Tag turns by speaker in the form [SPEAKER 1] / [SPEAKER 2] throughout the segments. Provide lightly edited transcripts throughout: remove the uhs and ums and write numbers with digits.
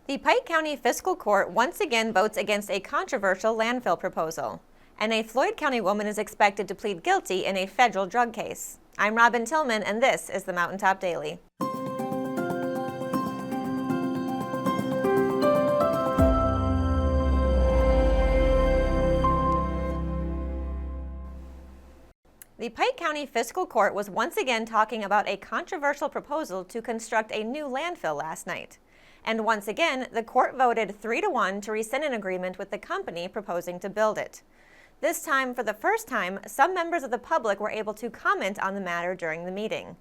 [SPEAKER 1] The Pike County Fiscal Court once again votes against a controversial landfill proposal, and a Floyd County woman is expected to plead guilty in a federal drug case. I'm Robin Tillman, and this is the Mountaintop Daily. The Pike County Fiscal Court was once again talking about a controversial proposal to construct a new landfill last night. And once again, the court voted 3-1 to rescind an agreement with the company proposing to build it. This time, for the first time, some members of the public were able to comment on the matter during the meeting.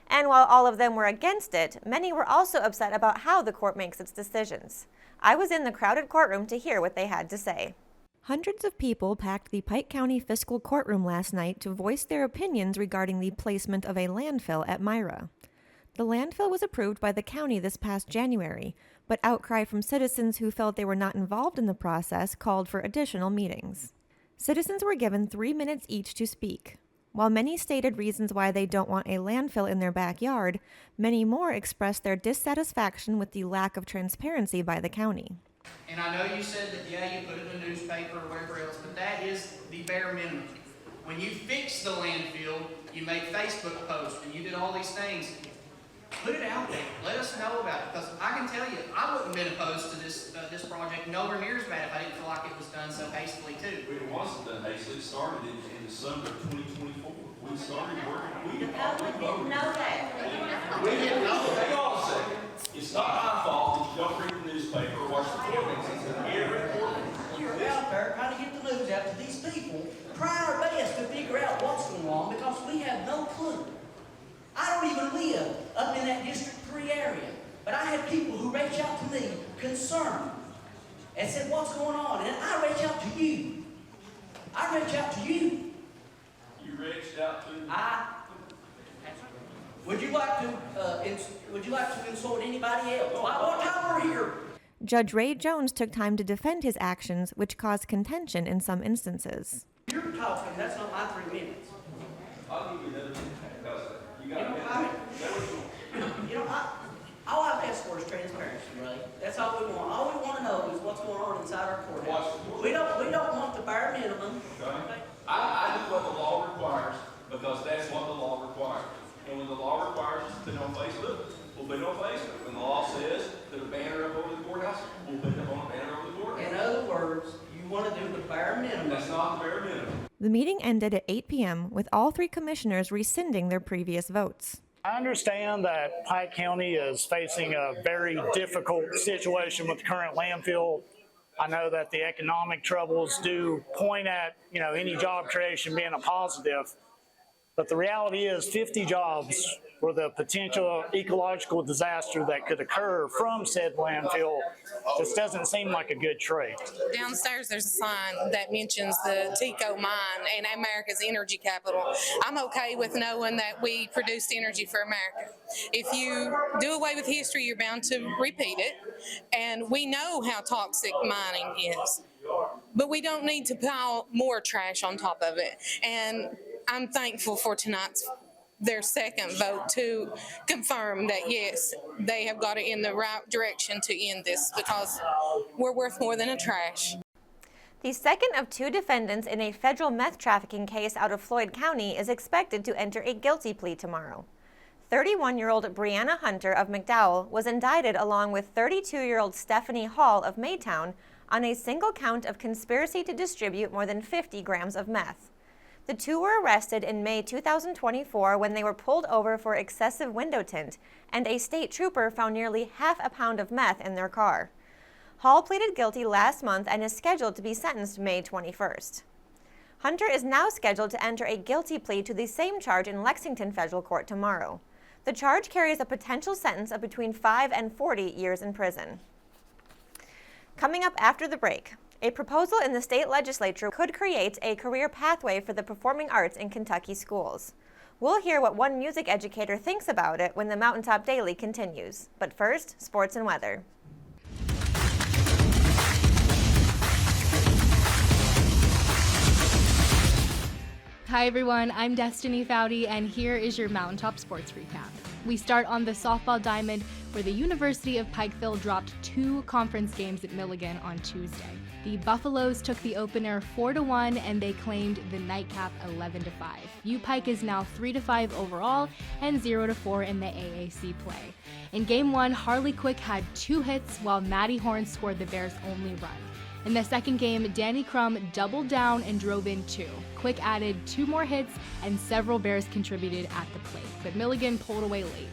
[SPEAKER 1] And while all of them were against it, many were also upset about how the court makes its decisions. I was in the crowded courtroom to hear what they had to say. Hundreds of people packed the Pike County Fiscal Courtroom last night to voice their opinions regarding the placement of a landfill at Myra. The landfill was approved by the county this past January, but outcry from citizens who felt they were not involved in the process called for additional meetings. Citizens were given 3 minutes each to speak. While many stated reasons why they don't want a landfill in their backyard, many more expressed their dissatisfaction with the lack of transparency by the county.
[SPEAKER 2] And I know you said that, yeah, you put it in the newspaper or whatever else, but that is the bare minimum. When you fix the landfill, you make Facebook posts and you did all these things. Put it out there. Let us know about it. Because I can tell you, I wouldn't have been opposed to this project nowhere near as bad if I didn't feel like it was done so hastily too.
[SPEAKER 3] It wasn't done hastily. It started in December of 2024. We started working. We didn't know that. We didn't know that. Hang on a second. It's not my fault that you don't read the newspaper or watch the courtings. It's every courting.
[SPEAKER 4] You're out there trying to get the news out to these people, trying our best to figure out what's going on because we have no clue. I don't even live up in that District 3 area, but I had people who reached out to me concerned and said, what's going on? And I reached out to you. I reached out to you.
[SPEAKER 3] You reached out to me?
[SPEAKER 4] Would you like to insult anybody else? What time we're here?
[SPEAKER 1] Judge Ray Jones took time to defend his actions, which caused contention in some instances.
[SPEAKER 4] You're talking, that's not my 3 minutes.
[SPEAKER 3] I'll give you another minute because you got
[SPEAKER 4] All I've asked for is transparency, right? That's all we want. All we want to know is what's going on inside our courthouse. We don't want the bare minimum.
[SPEAKER 3] Okay. I do what the law requires because that's what the law requires. And when the law requires us to put it on Facebook, we'll put it on Facebook. When the law says that a banner up over the courthouse, we'll put it up on a banner over the courthouse.
[SPEAKER 4] In other words, you want to do the bare minimum.
[SPEAKER 3] That's not the bare minimum.
[SPEAKER 1] The meeting ended at 8 p.m. with all 3 commissioners rescinding their previous votes.
[SPEAKER 5] I understand that Pike County is facing a very difficult situation with the current landfill. I know that the economic troubles do point at, any job creation being a positive. But the reality is 50 jobs for the potential ecological disaster that could occur from said landfill just doesn't seem like a good trade.
[SPEAKER 6] Downstairs there's a sign that mentions the Tico mine and America's energy capital. I'm okay with knowing that we produced energy for America. If you do away with history, you're bound to repeat it. And we know how toxic mining is. But we don't need to pile more trash on top of it. And I'm thankful for their second vote to confirm that, yes, they have got it in the right direction to end this because we're worth more than a trash.
[SPEAKER 1] The second of 2 defendants in a federal meth trafficking case out of Floyd County is expected to enter a guilty plea tomorrow. 31-year-old Brianna Hunter of McDowell was indicted along with 32-year-old Stephanie Hall of Maytown on a single count of conspiracy to distribute more than 50 grams of meth. The 2 were arrested in May 2024 when they were pulled over for excessive window tint, and a state trooper found nearly half a pound of meth in their car. Hall pleaded guilty last month and is scheduled to be sentenced May 21st. Hunter is now scheduled to enter a guilty plea to the same charge in Lexington Federal Court tomorrow. The charge carries a potential sentence of between 5 and 40 years in prison. Coming up after the break, a proposal in the state legislature could create a career pathway for the performing arts in Kentucky schools. We'll hear what one music educator thinks about it when the Mountaintop Daily continues. But first, sports and weather.
[SPEAKER 7] Hi everyone, I'm Destiny Fowdy, and here is your Mountaintop Sports Recap. We start on the softball diamond, where the University of Pikeville dropped 2 conference games at Milligan on Tuesday. The Buffaloes took the opener 4-1, and they claimed the nightcap 11-5. UPike is now 3-5 overall and 0-4 in the AAC play. In Game 1, Harley Quick had 2 hits, while Maddie Horn scored the Bears' only run. In the second game, Danny Crum doubled down and drove in 2. Quick added 2 more hits, and several Bears contributed at the plate, but Milligan pulled away late.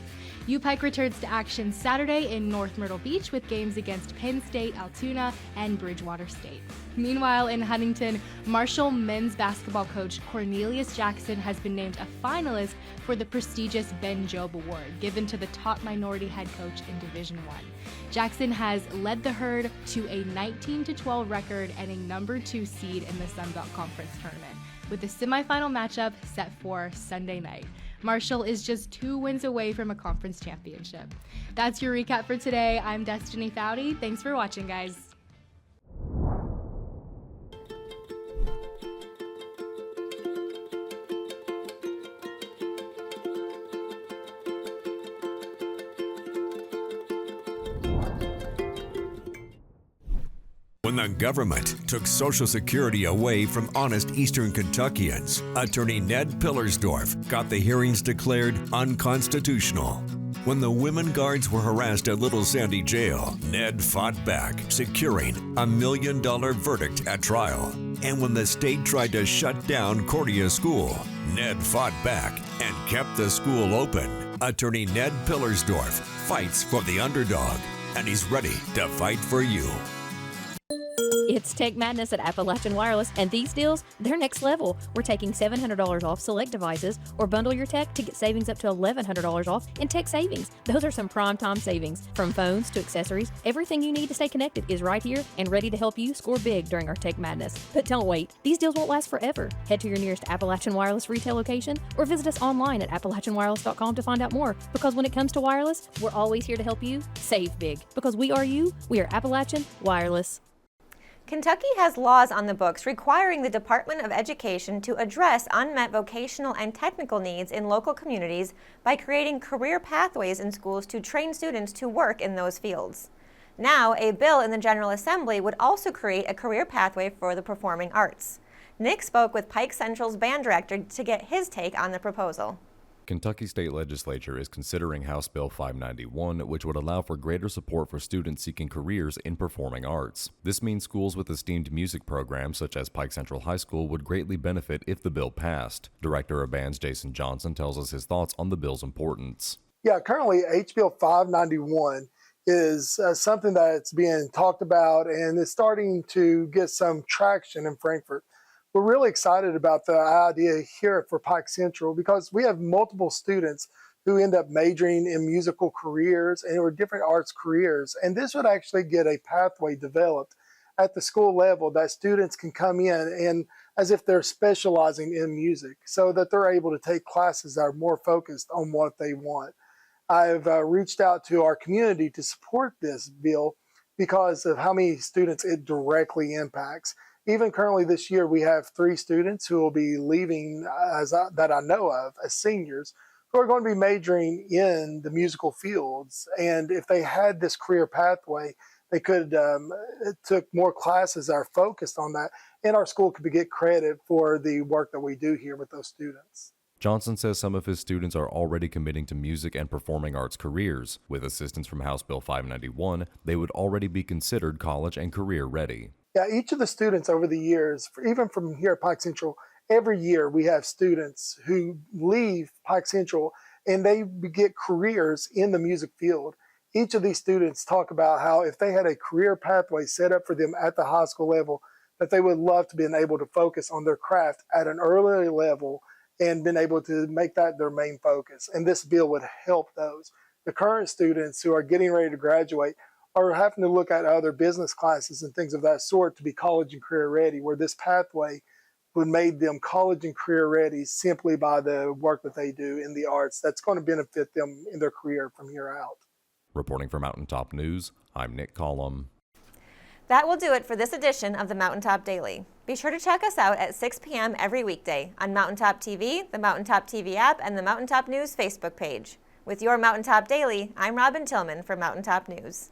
[SPEAKER 7] UPike returns to action Saturday in North Myrtle Beach with games against Penn State, Altoona, and Bridgewater State. Meanwhile, in Huntington, Marshall men's basketball coach Cornelius Jackson has been named a finalist for the prestigious Ben Jobe Award, given to the top minority head coach in Division I. Jackson has led the Herd to a 19-12 record and a number 2 seed in the Sun Belt Conference tournament, with the semifinal matchup set for Sunday night. Marshall is just 2 wins away from a conference championship. That's your recap for today. I'm Destiny Foudy. Thanks for watching, guys.
[SPEAKER 8] When the government took Social Security away from honest Eastern Kentuckians, Attorney Ned Pillersdorf got the hearings declared unconstitutional. When the women guards were harassed at Little Sandy Jail, Ned fought back, securing $1 million verdict at trial. And when the state tried to shut down Cordia School, Ned fought back and kept the school open. Attorney Ned Pillersdorf fights for the underdog, and he's ready to fight for you.
[SPEAKER 9] It's Tech Madness at Appalachian Wireless, and these deals, they're next level. We're taking $700 off select devices, or bundle your tech to get savings up to $1,100 off in tech savings. Those are some prime time savings. From phones to accessories, everything you need to stay connected is right here and ready to help you score big during our Tech Madness. But don't wait. These deals won't last forever. Head to your nearest Appalachian Wireless retail location or visit us online at AppalachianWireless.com to find out more. Because when it comes to wireless, we're always here to help you save big. Because we are you, we are Appalachian Wireless.
[SPEAKER 1] Kentucky has laws on the books requiring the Department of Education to address unmet vocational and technical needs in local communities by creating career pathways in schools to train students to work in those fields. Now, a bill in the General Assembly would also create a career pathway for the performing arts. Nick spoke with Pike Central's band director to get his take on the proposal.
[SPEAKER 10] Kentucky State Legislature is considering House Bill 591, which would allow for greater support for students seeking careers in performing arts. This means schools with esteemed music programs, such as Pike Central High School, would greatly benefit if the bill passed. Director of Bands Jason Johnson tells us his thoughts on the bill's importance.
[SPEAKER 11] Yeah, currently HB 591 is something that's being talked about and is starting to get some traction in Frankfort. We're really excited about the idea here for Pike Central because we have multiple students who end up majoring in musical careers and or different arts careers. And this would actually get a pathway developed at the school level that students can come in and as if they're specializing in music so that they're able to take classes that are more focused on what they want. I've reached out to our community to support this bill because of how many students it directly impacts. Even currently this year, we have 3 students who will be leaving that I know of as seniors who are going to be majoring in the musical fields. And if they had this career pathway, they could took more classes that are focused on that, and our school could get credit for the work that we do here with those students.
[SPEAKER 10] Johnson says some of his students are already committing to music and performing arts careers. With assistance from House Bill 591, they would already be considered college and career ready.
[SPEAKER 11] Yeah, each of the students over the years, even from here at Pike Central, every year we have students who leave Pike Central and they get careers in the music field. Each of these students talk about how if they had a career pathway set up for them at the high school level, that they would love to be able to focus on their craft at an earlier level and been able to make that their main focus. And this bill would help those. The current students who are getting ready to graduate are having to look at other business classes and things of that sort to be college and career ready, where this pathway would make them college and career ready simply by the work that they do in the arts. That's going to benefit them in their career from here out.
[SPEAKER 10] Reporting for Mountaintop News, I'm Nick Collum.
[SPEAKER 1] That will do it for this edition of the Mountaintop Daily. Be sure to check us out at 6 p.m. every weekday on Mountaintop TV, the Mountaintop TV app, and the Mountaintop News Facebook page. With your Mountaintop Daily, I'm Robin Tillman for Mountaintop News.